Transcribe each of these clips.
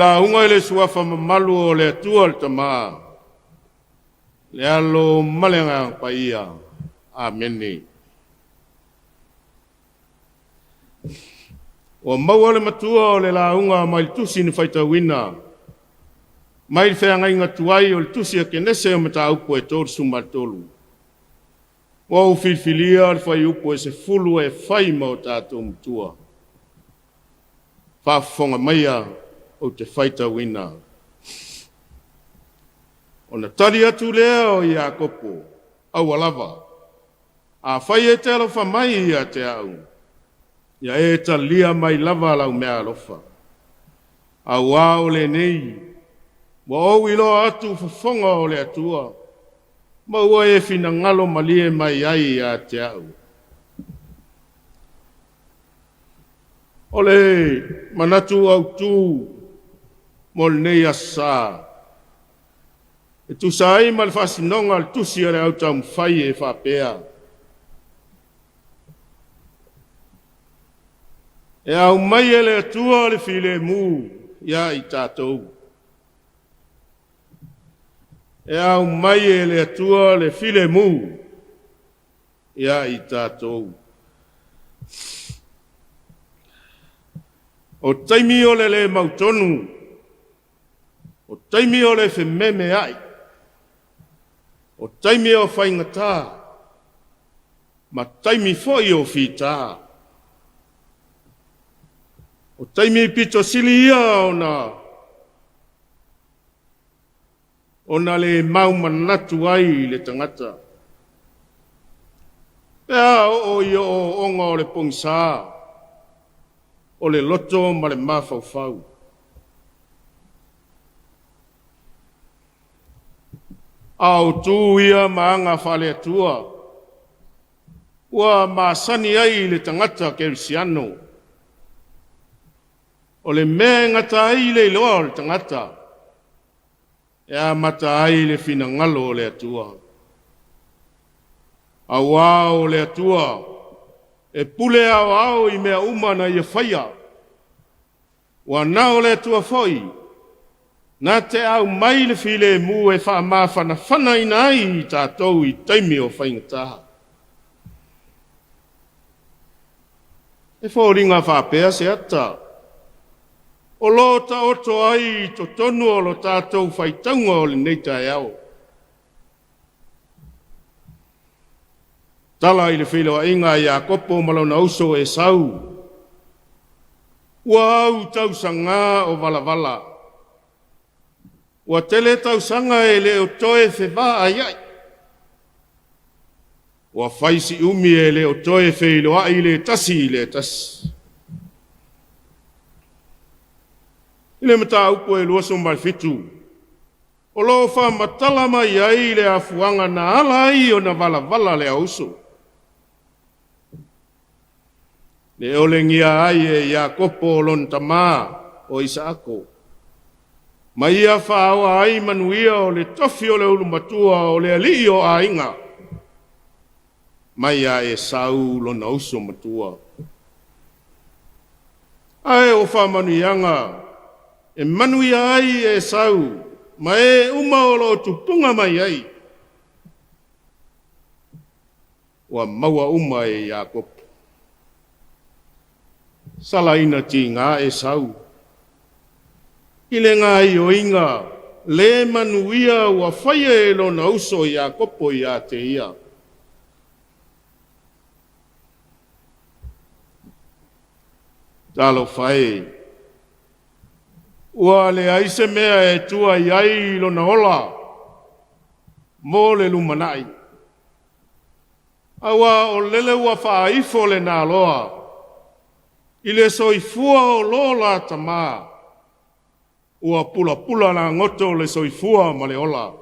la unga le suafa mamalu o le atua le tama. Le alo malenga paia. Ameni. O maua le matua o le la unga mai tusi ni faita wina. Mai whenga inga tuai o le tusi a kenese o mata upo e tōru sumatolu. Wa ufilfilia le fai upo e se fulu e fai ma o tātou mtua. Whafonga maia o te faita wina. O na tari atu lea o ia kopo, au alava. A fai e te alofa mai ia te au. Ia e ta lia mai lava lau mea alofa. A wao le nei. Wa o ilo atu fufonga o le atua. Ma ua e fina ngalo malie mai ai ia te au. Ole, manatu au tu, mol nei asa. E tu sai mal fasinonga al tusi ale au tau mwhai e whapea. E au mai ele atua le file mu, ia i tātou. E au mai ele atua le file mu, ia i tātou. O taimi o le mautonu, o taimi o le whememe ai, o taimi o whaingatā, ma taimi foi o whitā. O taimi pito sili ia ona le maumanatu ai le tangata. Pea o i o onga o le pongsā, o le loto ma le mawhauwhau. Au tū ia maanga whale atua. Ua maasani ai le tangata kerisiano. O le mea ngata ai le iloa o le tangata. Ea mata ai le fina ngalo o le atua. Awa o le atua. E pule au i mea umana i a whaia. Wa nao le atua foi. Nā te au mai le file mu e wha mawhana whana ina ai i tātou i taimi o whaingataha. E whōringa whapea se ata. O lo ta oto ai to tonu o lo tātou whaitaunga o le neita e au. Tala i le file wa inga i a kopo malona uso e sau. Ua au tau sanga o vala. Ua tele tau sanga e le o toe whewha ai ai. Ua whaisi umi e le o toe whelo ai le tasi. Ile mata upo e luaso mai fitu. O lo wha matala mai ai le afuanga na ala ai o na vala le auso. Le olengia ai e ia kopo lon tama o Isaako. Ma ia whaawa ai manuia o le tofi o le ulumatua o le alii o a inga. Ma ia e sau lo na uso matua. Ai o wha manuianga, e manuia ai e sau, ma e uma o lo tupunga mai ai. Wa maua uma e Iakopo. Sala ina ti ngā e sau. Ile ngā i o inga, le manuia ua whaia e lo na uso i a kopo i a te ia. Talo whae. Ua le aise mea e tua i ai lo na ola. Mō le lumanai. Awa o lele ua whaifo le nā loa. Ile soifua o lola tamaa. Ua pula na ngoto le soifua ma le ola.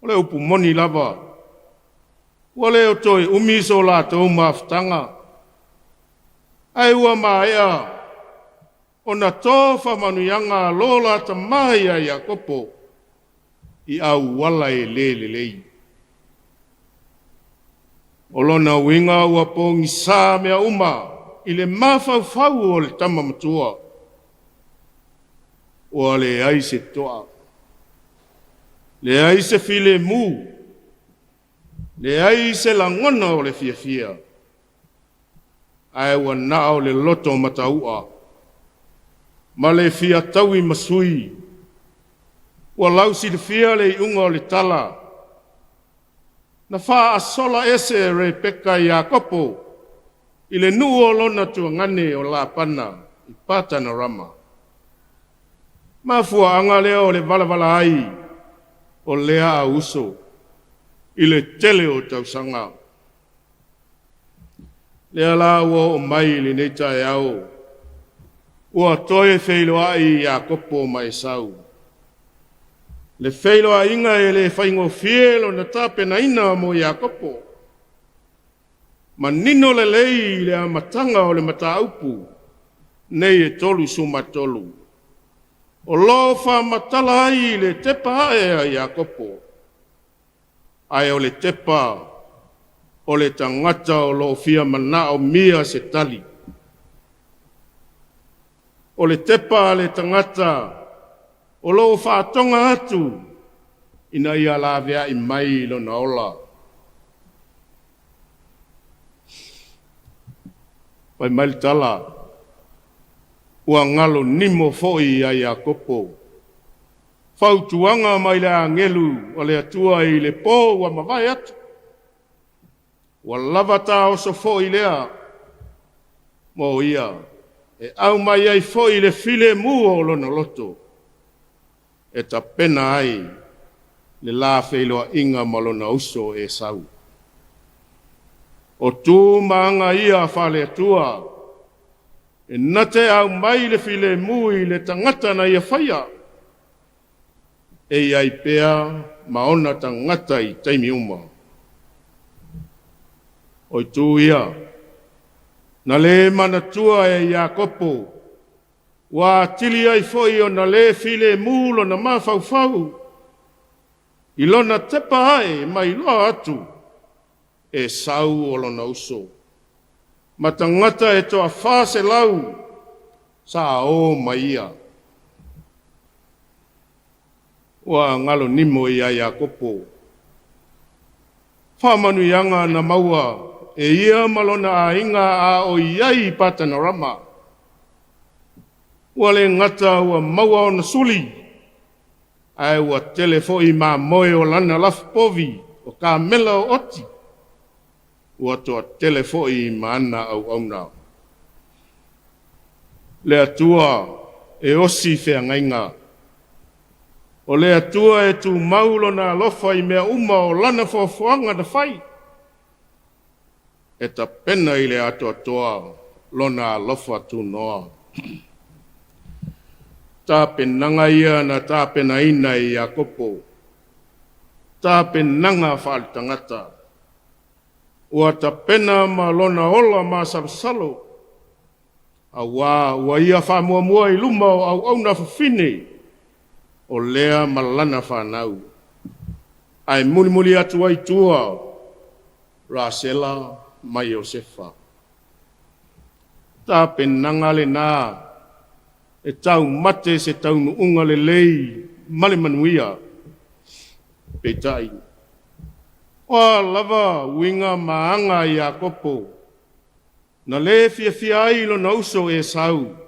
O le upu moni lava. Ua le o toi umiso la tau maftanga. Ai ua maea. O na tofa manuyanga lola tamaya i Iakopo. I au wala e lei. O lona winga ua pongi sā mea uma. I le mawhauwhau o le tamamatua. o le ai se toa. Le ai se file mu, le ai se langona o le fia. Ai wa nao le loto mataua, ma le fia taui masui, wa lausi le fia le unga o le tala, na faa asola ese re peka ia kopo, i le nuo lona tua ngane o la pana, i pata na rama. Mafua anga lea o le vala ai, o lea a uso, i le tele o tausanga. Lea la ua o mai li nei tae au, ua toe feilo ai a kopo mai sau. Le feilo a inga e le whaingo fielo na tape na ina mo i a kopo. Ma nino le lei le amatanga o le mataupu, nei e tolu suma tolu. O lofa matala ai le tepa e i a kopo. Ai o le tepa o le tangata o lo fia mana o mia se tali. O le tepa le tangata o lo whātonga atu ina ia lawea i mai lo na ola. Pai mai tala ua ngalo nimo foi ai a kopo. Fautuanga mai le angelu o le atua i le pō ua mawai atu. Wa lavata o so fo ilea mo ia e au mai ai fo ile file mu o lona loto e ta pena ai le la feilo inga malona uso e sau o tu manga ia fale tua e nate au mai le file mu i le tangata na ia faya e ai pea maona tangata i taimi uma. O tu ia, na le manatua e ia kopo, wa tili ai foi o na le file mulo na mafau. Ilona tepa ai mai loa atu, e sau o lona uso. Matangata e toa fase lau, sa o mai ia. Wa ngalo nimo ia kopo. Whamanu yanga na maua, e ia malona a inga a o iai patana rama. Ua le ngata ua maua o na suli. Ai ua telefo i ma moe o lana lafpovi o ka mela o oti. Ua toa telefo i ma ana au nao. Le atua e osi fea ngainga. O le atua e tu maulo na alofa i mea uma o lana fofuanga na fai. E ta pena i le atua toa lona alofa tu noa. Ta penanga ia na ta pena ina i a kopo. Ta penanga whaal tangata. Ua ta pena ma lona ola ma sabsalo. Ua ia wha mua i luma au na fafine. O lea malana whanau. Ai muli atu ai tua, Rasela mai Josefa. Tā penanga le nā, e tau mate se tau nuunga le lei, male manuia, petai. Oa lava winga maanga i a kopo, na le fia ai lo na uso e sau.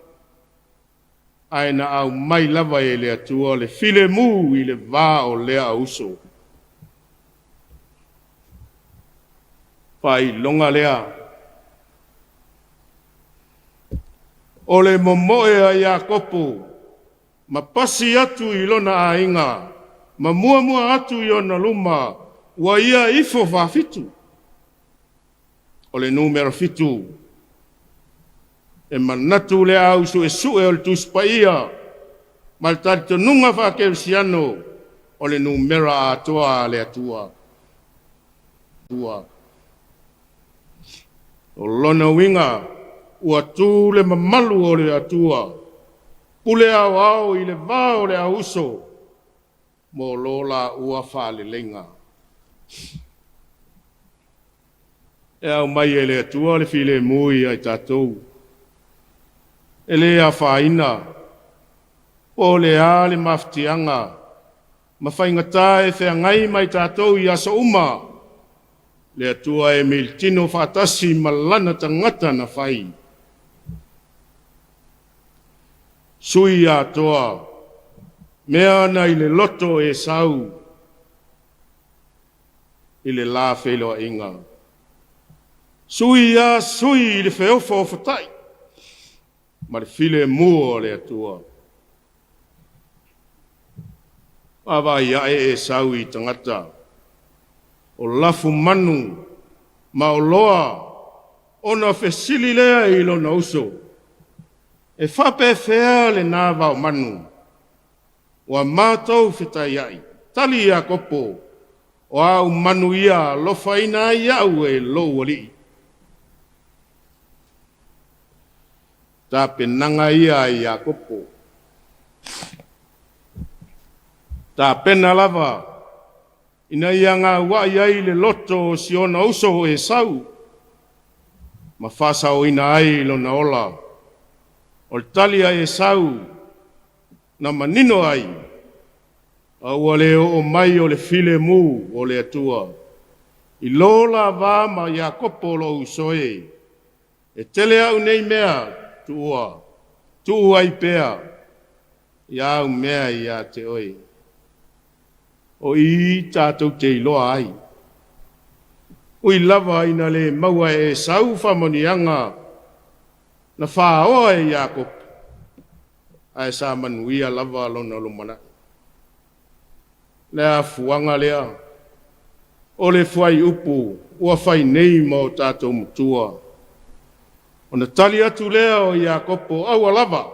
Ai na au mai lava e le atua le file mu i le vā o lea uso. Pai longa lea. O le momoe a ia kopo, ma pasi atu i lona a inga, ma mua atu i ona luma, wa ia ifo fitu. O le numero fitu, e manatu le au su e sue o le tuspaia, ma le tarito nunga whakersiano o le numera atoa le atua. O lona winga, ua tu le mamalu o le atua, pule au i le vā o le auso, mo lola ua whale lenga. E au mai e le atua le file mui ai tātou. E le a whaina, po le ale maftianga mawhaingata e whengai mai tātou i aso uma le atua e miltino whatasi malana tangata na whai. Sui atoa mea na i le loto e sau i le la wheloa inga. Sui i le wheofo o whatai ma le file mua le atua. Awa ia e sau i tangata o lafu manu ma o loa ona fesili lea i lo na uso e whape whea le nāwa o manu wa mātou whitai ai tali a kopo o au manu ia lofa ina i au e lo wali ta penanga ia i a kopo ta pena lava ina ia ngā wai ai le loto si ona uso e sau ma whasa o ina ai lo na ola o le talia e sau na manino ai aua le o mai o le file mu o le atua i lola wā ma ia kopo lo usoe e tele au nei mea tua ai pea ia au mea ia te oi o i tātou te iloa ai. Ui lava ina le maua e sau whamonianga na whaoa e Iakob. Ai sa manuia lava lona lumana. Lea fuanga lea. O le whai upu, ua whai nei mo tātou mutua. O na tali atu lea o Iakopo aua lava.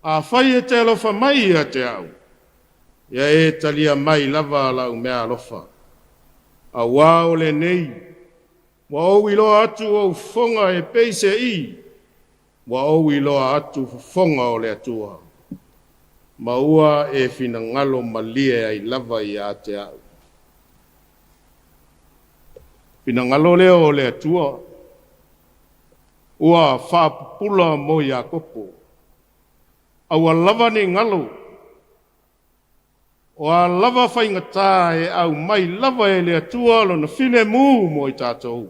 A whai e te alofa mai a te au. Ia e talia mai lava lau mea alofa. A wā o le nei, wa au iloa atu o fonga e peise i, wa au iloa atu fonga o le atua. Ma ua e fina ngalo malie ai lava i a te au. Fina ngalo leo o le atua, ua whapupula mo i a kopo. Aua lava ni ngalo, o a lava whaingata e au mai lava e le atua lo na while mū mo i tātou.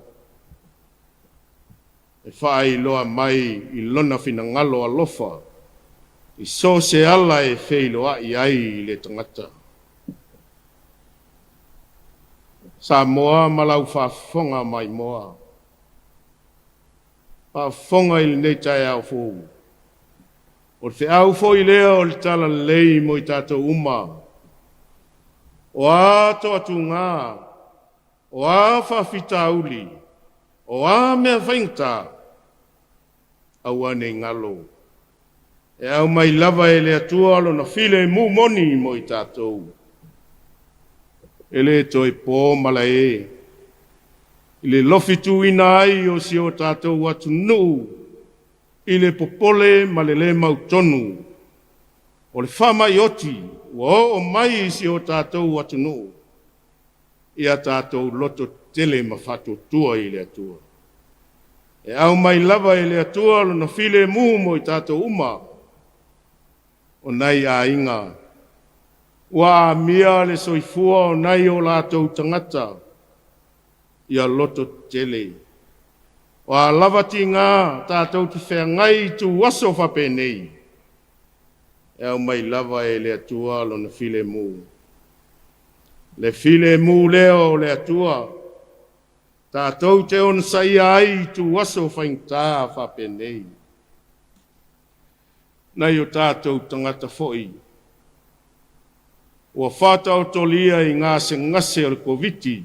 E whaai loa mai i lona whina ngalo a lofa, i so se ala e wheiloa i ai le tangata. Sa moa malau whafonga mai moa. Whafonga i le nei tai au fōu. O te au fōu i leo o le tala lei mo i tātou uma. O ato atu ngā, o a whawhita uli, o a mea whaingta, au ane ngalo. E au mai lava e le atua alo na while mū moni mo i tātou. E le toi pō mala e. I le lofitu ina ai o si o tātou atu nuu, i le popole ma le mautonu. O le whamai oti, o mai si o tātou atunu. Ia tātou loto tele ma whato tua i le atua. E au mai lava i le atua lo na while mū mo i tātou uma. O nei a inga. Ua mia le soifua o nei o lātou tangata. Ia loto tele. Ua lavati ngā tātou te whengai tu waso whape nei. E au mai lava e le atua lo na while mū. Le while mū leo le atua. Tātou te on sai ai tu waso whaingtā whape nei. Nei o tātou tangata foi. Ua whātau tolia i ngā se ngase o le Komiti.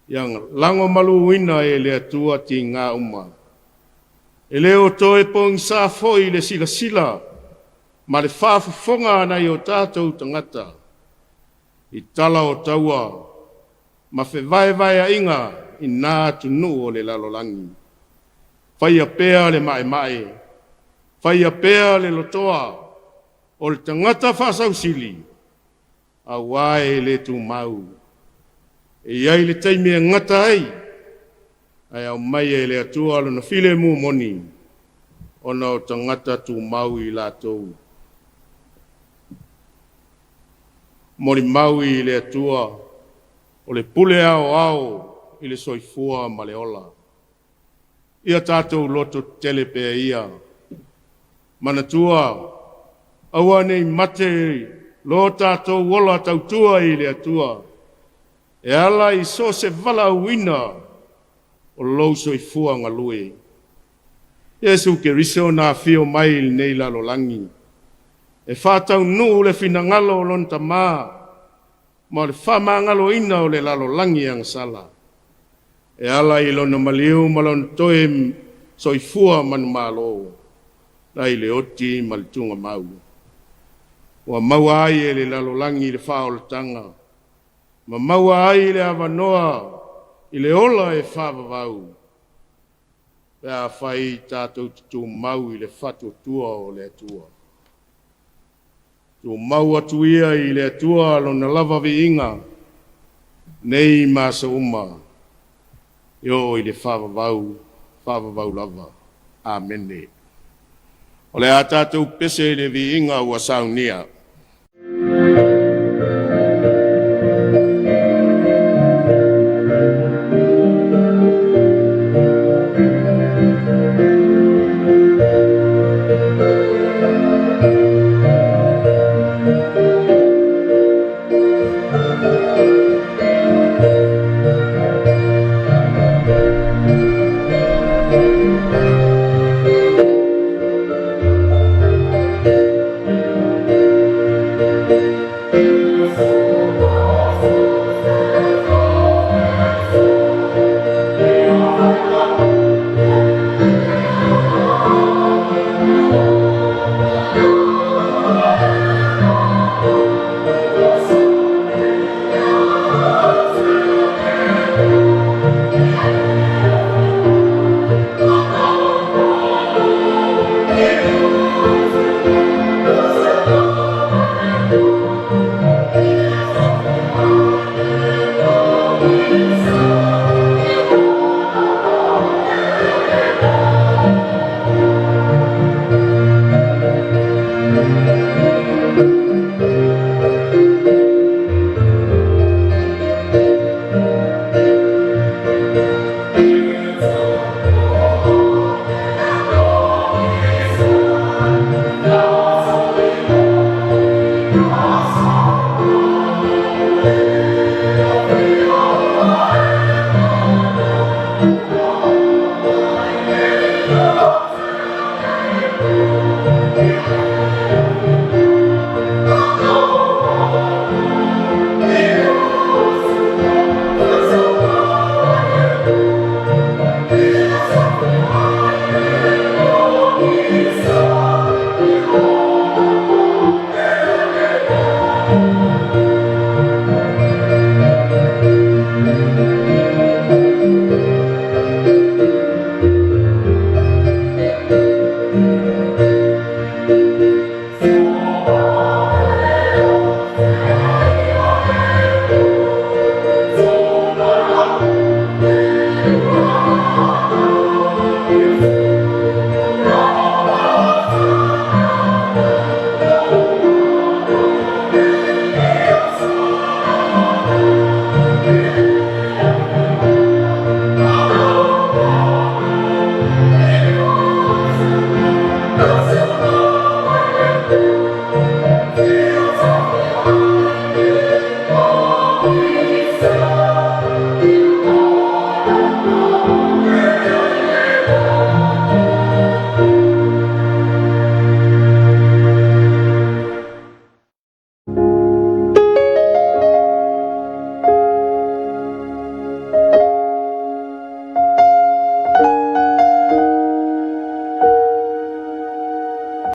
Ianga lango maluina e le atua ti ngā uma. E leo toe pong sa foi le sila sila. Ma le whaafufonga nei o tātou tangata. I tala o taua. Ma whewai a inga i nā tunu o le lalolangi. Whaia pēa le mai. Whaia pēa le lotoa. O le tangata whasau sili. A wae le tu mau. E iai le taimea ngata ai. Ai au mai e le atua alo na while mū moni. Ona o tangata tu mau i lātou. Mori mau I le atua, o le pule ao I le soifua ma le ola. Ia tātou loto tele pea ia. Manatua, aua nei mate lo tātou wola tautua I le atua. E ala I so se vala uina o lou soifua ngalui. Yesu ke riso na fio mai nei lalo langi. E whātau nuu le fina ngalo lon tamā, ma le whama ngalo ina o le lalo langi ang sala. E ala I lona maliu malon toe soifua manu malo, lai le oti malitunga mau. Wa maua ai e le lalo langi le whaolatanga, ma maua ai le avanoa I le ola e whavavau. Pea whai tātou tu mau I le whatu tua o le atua. Tu mau atu ia I le atua lona lava vi inga, nei masa uma, yo I le whavavau lava. Amen. O le a tātou pese le vi inga ua saunia.